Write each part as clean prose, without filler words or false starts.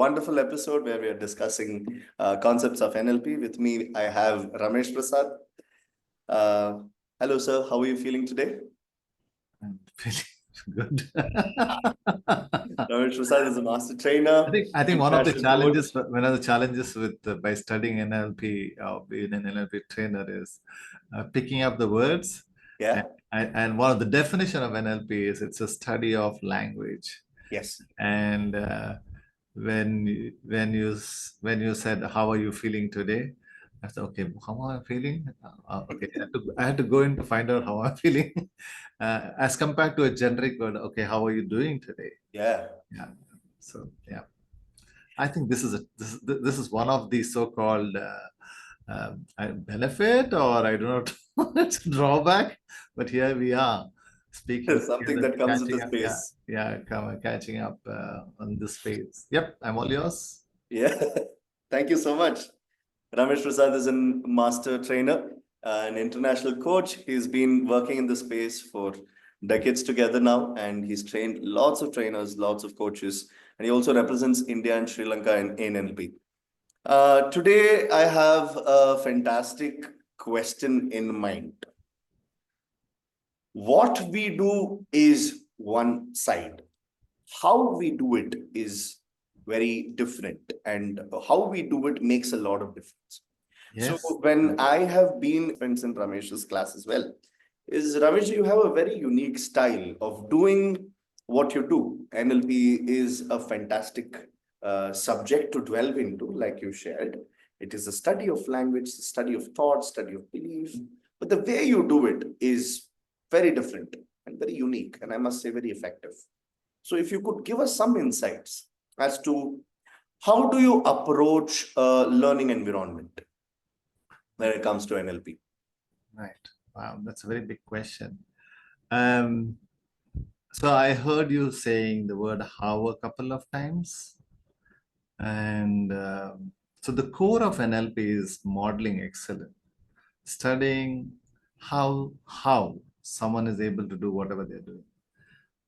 Wonderful episode where we are discussing concepts of NLP. With me, I have Ramesh Prasad. Hello, sir. How are you feeling today? I'm feeling good. Ramesh Prasad is a master trainer. I think one of the International challenges with by studying NLP, being an NLP trainer, is picking up the words. Yeah. And one of the definition of NLP is it's a study of language. Yes. And when you said how are you feeling today, I said okay, how am I feeling? Okay, I had to go in to find out how I'm feeling, as compared to a generic word. Okay, how are you doing today? Yeah. Yeah. So yeah, I think this is one of the so-called benefit, or I don't know, it's a drawback. But here we are speaking Something together, that comes with catching the up. space. Catching up on this space. Yep, I'm all yours. Yeah. Thank you so much. Ramesh Prasad is a master trainer, an international coach. He's been working in the space for decades together now, and he's trained lots of trainers, lots of coaches, and he also represents India and Sri Lanka in NLP. Today, I have a fantastic question in mind. What we do is one side. How we do it is very different, and how we do it makes a lot of difference. So Yes. when I have been friends in Ramesh's class as well, is Ramesh, you have a very unique style of doing what you do. NLP is a fantastic subject to delve into, like you shared. It is a study of language, study of thought, study of belief. But the way you do it is very different and very unique, and I must say very effective. So if you could give us some insights as to how do you approach a learning environment when it comes to NLP? Right. Wow, that's a very big question. Um, so I heard you saying the word how a couple of times. And so the core of NLP is modeling excellence, studying how someone is able to do whatever they're doing.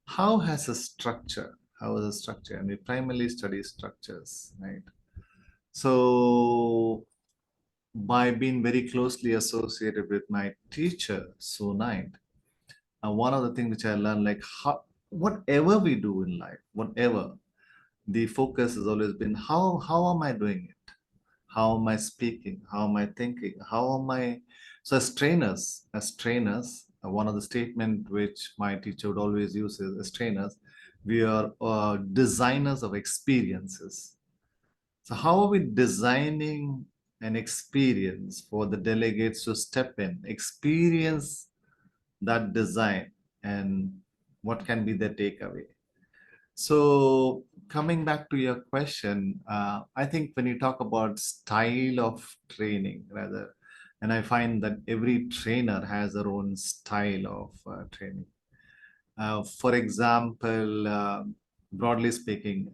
How has a structure? How is a structure? And we primarily study structures, right? So by being very closely associated with my teacher, Sue Knight, one of the things which I learned, like whatever we do in life, whatever, the focus has always been how am I doing it? How am I speaking? How am I thinking? How am I? So as trainers, one of the statement which my teacher would always use is, as trainers, we are designers of experiences. So how are we designing an experience for the delegates to step in, experience that design, and what can be the takeaway? So coming back to your question, I think when you talk about style of training, rather, and I find that every trainer has their own style of training. For example, broadly speaking,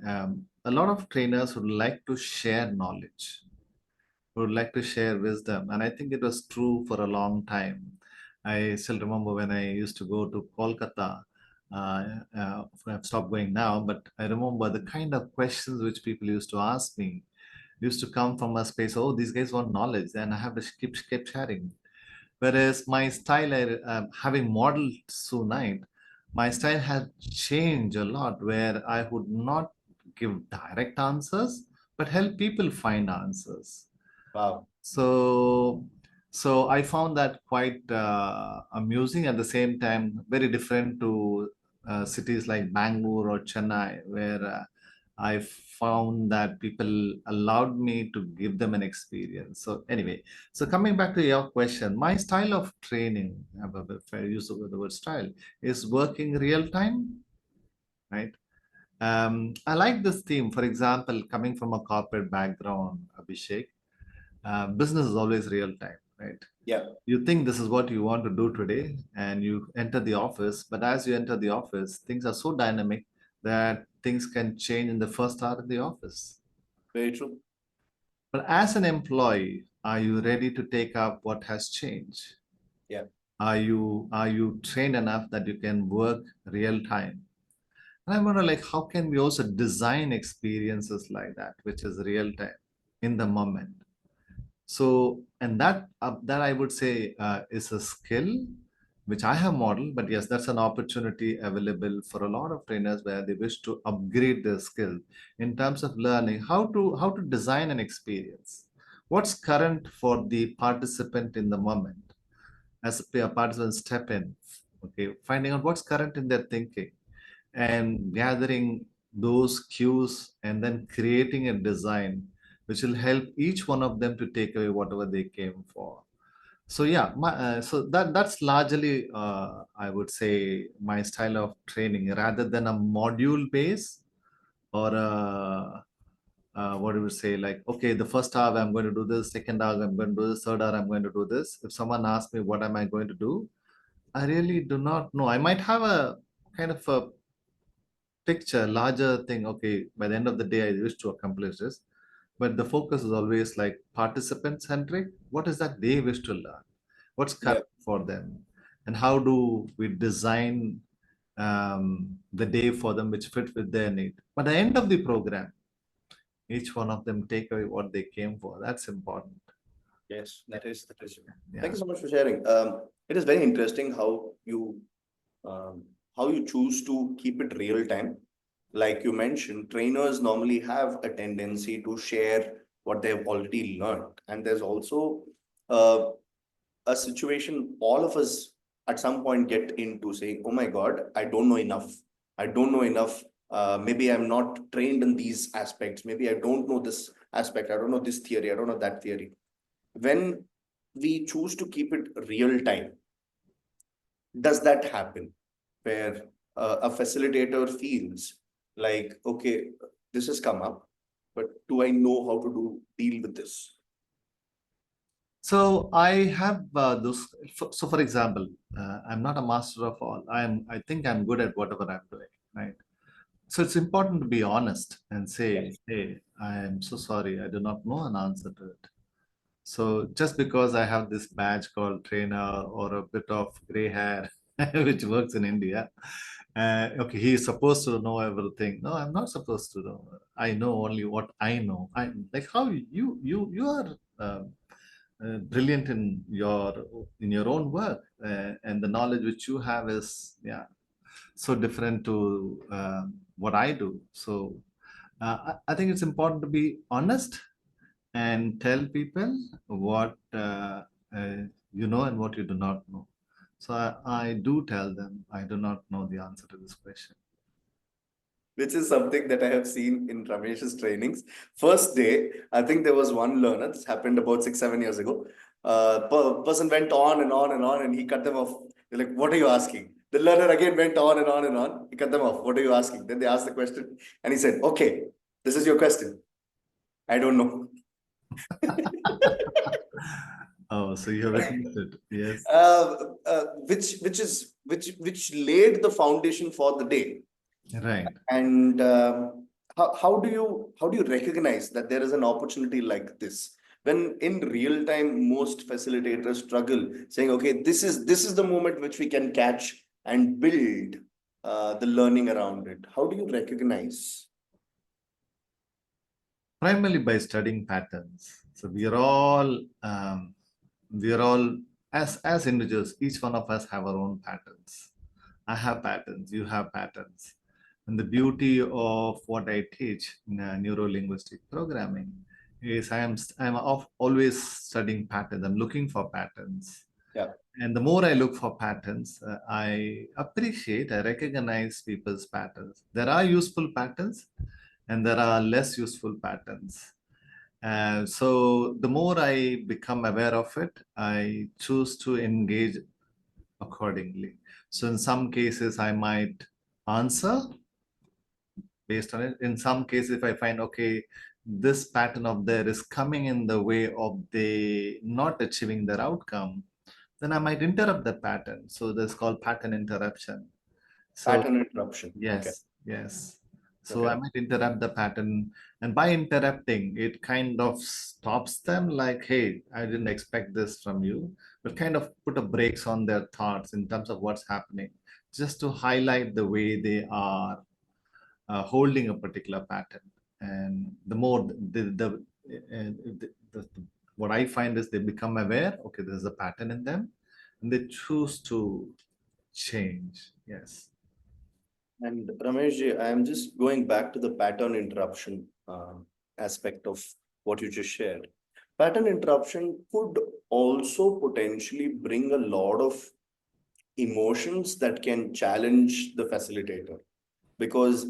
a lot of trainers would like to share knowledge, would like to share wisdom, and I think it was true for a long time. I still remember when I used to go to Kolkata. I've stopped going now, but I remember the kind of questions which people used to ask me used to come from a space. Oh, these guys want knowledge, and I have to keep sharing. Whereas my style, having modeled so night, my style had changed a lot, where I would not give direct answers, but help people find answers. Wow. So I found that quite amusing, at the same time very different to cities like Bangalore or Chennai, where I found that people allowed me to give them an experience. So anyway, so coming back to your question, my style of training, if I use the word style, is working real time, right? I like this theme. For example, coming from a corporate background, Abhishek, business is always real time, right? Yeah. You think this is what you want to do today, and you enter the office, but as you enter the office, things are so dynamic that things can change in the first hour of the office. Very true. But as an employee, are you ready to take up what has changed? Yeah. Are you trained enough that you can work real time? And I wonder, like, how can we also design experiences like that, which is real time in the moment? So, and that I would say is a skill which I have modeled. But yes, that's an opportunity available for a lot of trainers where they wish to upgrade their skill in terms of learning how to design an experience. What's current for the participant in the moment as a participant step in, okay, finding out what's current in their thinking and gathering those cues and then creating a design which will help each one of them to take away whatever they came for. So yeah, so that's largely I would say my style of training rather than a module base or a what do we say, like, okay, the first hour I'm going to do this, second hour I'm going to do this, third hour I'm going to do this. If someone asks me what am I going to do, I really do not know. I might have a kind of a picture, larger thing. Okay, by the end of the day, I wish to accomplish this. But the focus is always like participant centric. What is that they wish to learn? What's Yeah. current for them? And how do we design the day for them which fit with their need? But at the end of the program, each one of them take away what they came for. That's important. Yes, that is. Thank Yeah. you so much for sharing. It is very interesting um, how you choose to keep it real time. Like you mentioned, trainers normally have a tendency to share what they've already learned, and there's also uh, a situation all of us at some point get into saying, "Oh my God, I don't know enough. I don't know enough. Maybe I'm not trained in these aspects. Maybe I don't know this aspect. I don't know this theory. I don't know that theory." When we choose to keep it real time, does that happen where a facilitator feels like, okay, this has come up, but do I know how to deal with this? So I have those. So, for example, I'm not a master of all. I think I'm good at whatever I'm doing. Right. So it's important to be honest and say, Yes. hey, I am so sorry. I do not know an answer to it. So just because I have this badge called trainer or a bit of gray hair, which works in India, okay, he is supposed to know everything. No, I'm not supposed to know. I know only what I know. I like how you are brilliant in your own work, and the knowledge which you have is, yeah, so different to what I do. So I think it's important to be honest and tell people what uh, you know and what you do not know. So I do tell them I do not know the answer to this question. Which is something that I have seen in Ramesh's trainings. First day, I think there was one learner, this happened about 6, 7 years ago. Person went on and on and on, and he cut them off. They're like, "What are you asking?" The learner again went on and on and on. He cut them off. "What are you asking?" Then they asked the question, and he said, "Okay, this is your question. I don't know." Oh, so you have witnessed it. Yes. Which laid the foundation for the day. Right. And how do you recognize that there is an opportunity like this when in real time most facilitators struggle saying, okay, this is the moment which we can catch and build the learning around it. How do you recognize? Primarily by studying patterns. So we are all as individuals, each one of us have our own patterns. I have patterns, you have patterns. And the beauty of what I teach in neuro-linguistic programming is I'm always studying patterns. I'm looking for patterns. Yeah. And the more I look for patterns, I appreciate, I recognize people's patterns. There are useful patterns and there are less useful patterns. So the more I become aware of it, I choose to engage accordingly. So in some cases, I might answer based on it. In some cases, if I find, okay, this pattern of there is coming in the way of they not achieving their outcome, then I might interrupt the pattern. So that's called pattern interruption. So Pattern interruption. Okay. yes, yes. So I Okay. might interrupt the pattern, and by interrupting, it kind of stops them like, hey, I didn't expect this from you, but kind of put a brakes on their thoughts in terms of what's happening, just to highlight the way they are. holding a particular pattern. And the more the what I find is they become aware, okay, there's a pattern in them, and they choose to change. Yes. And Ramesh, I am just going back to the pattern interruption aspect of what you just shared. Pattern interruption could also potentially bring a lot of emotions that can challenge the facilitator because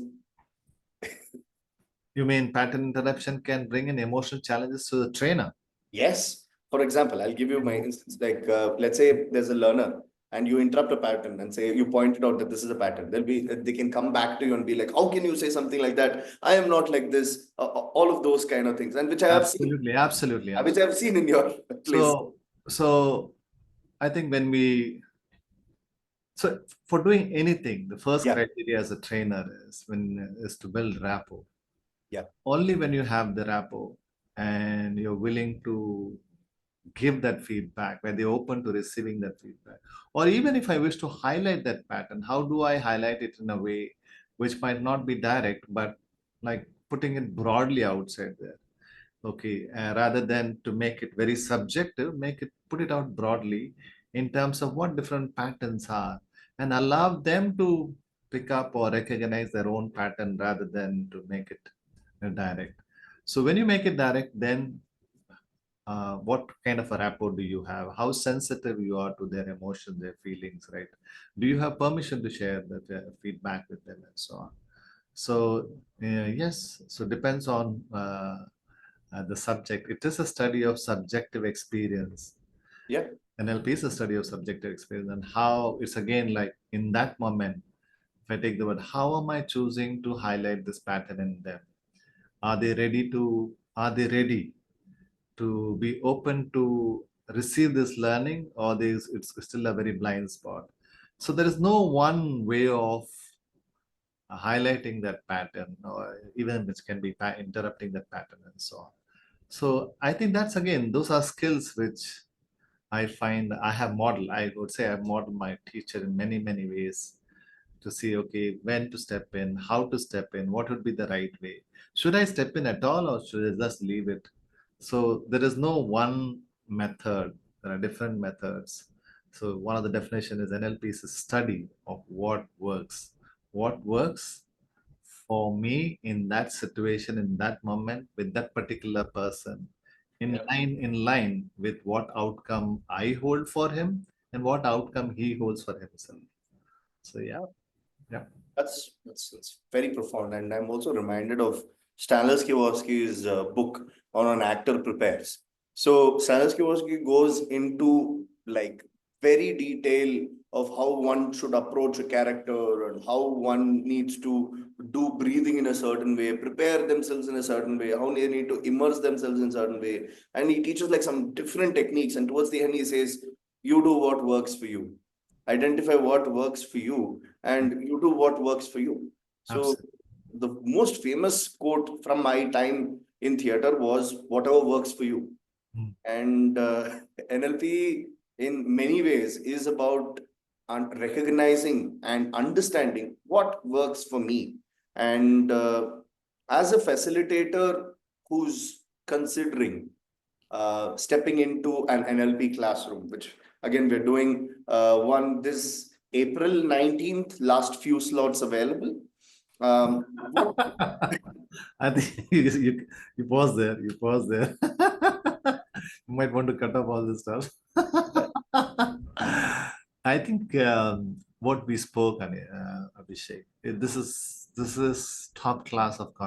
You mean pattern interruption can bring in emotional challenges to the trainer? yes, for example, I'll give you my instance. Like, let's say there's a learner and you interrupt a pattern and say you pointed out that this is a pattern. They can come back to you and be like, "How can you say something like that? I am not like this." All of those kind of things, and which I have seen, Absolutely, absolutely, which I absolutely. have seen in your place. So I think when we so for doing anything, the first Yeah, criteria as a trainer is to build rapport. yeah, Only when you have the rapport and you're willing to give that feedback, when they're open to receiving that feedback. Or even if I wish to highlight that pattern, how do I highlight it in a way which might not be direct, but like putting it broadly outside there? Okay, rather than to make it very subjective, put it out broadly in terms of what different patterns are, and allow them to pick up or recognize their own pattern rather than to make it direct. So when you make it direct, then what kind of a rapport do you have? How sensitive you are to their emotions, their feelings, right? Do you have permission to share that feedback with them and so on? So yes, so depends on the subject. It is a study of subjective experience. yeah, NLP is a study of subjective experience and how it's again like in that moment. If I take the word, how am I choosing to highlight this pattern in them? Are they ready to? Are they ready to be open to receive this learning, or there's it's still a very blind spot? So there is no one way of highlighting that pattern, or even which can be interrupting that pattern and so on. So I think that's again, those are skills which I find I have modeled. I would say I've modeled my teacher in many, many ways to see, okay, when to step in, how to step in, what would be the right way. Should I step in at all or should I just leave it? So there is no one method. There are different methods. So one of the definition is NLP is a study of what works. What works for me in that situation, in that moment, with that particular person, yeah. in line with what outcome I hold for him and what outcome he holds for himself. So yeah, yeah. That's very profound, and I'm also reminded of Stanislavski's book on an actor prepares. So Stanislavski goes into like very detail of how one should approach a character and how one needs to do breathing in a certain way, prepare themselves in a certain way, how they need to immerse themselves in a certain way, and he teaches like some different techniques. And towards the end, he says, "You do what works for you. Identify what works for you and you do what works for you." So Absolutely. the most famous quote from my time in theater was whatever works for you. Mm. And NLP in many ways is about recognizing and understanding what works for me. And as a facilitator who's considering stepping into an NLP classroom, which again we're doing one this April 19th, last few slots available. What I think you pause there. You pause there. You might want to cut off all this stuff. I think what we spoke, Abhishek, this is top class of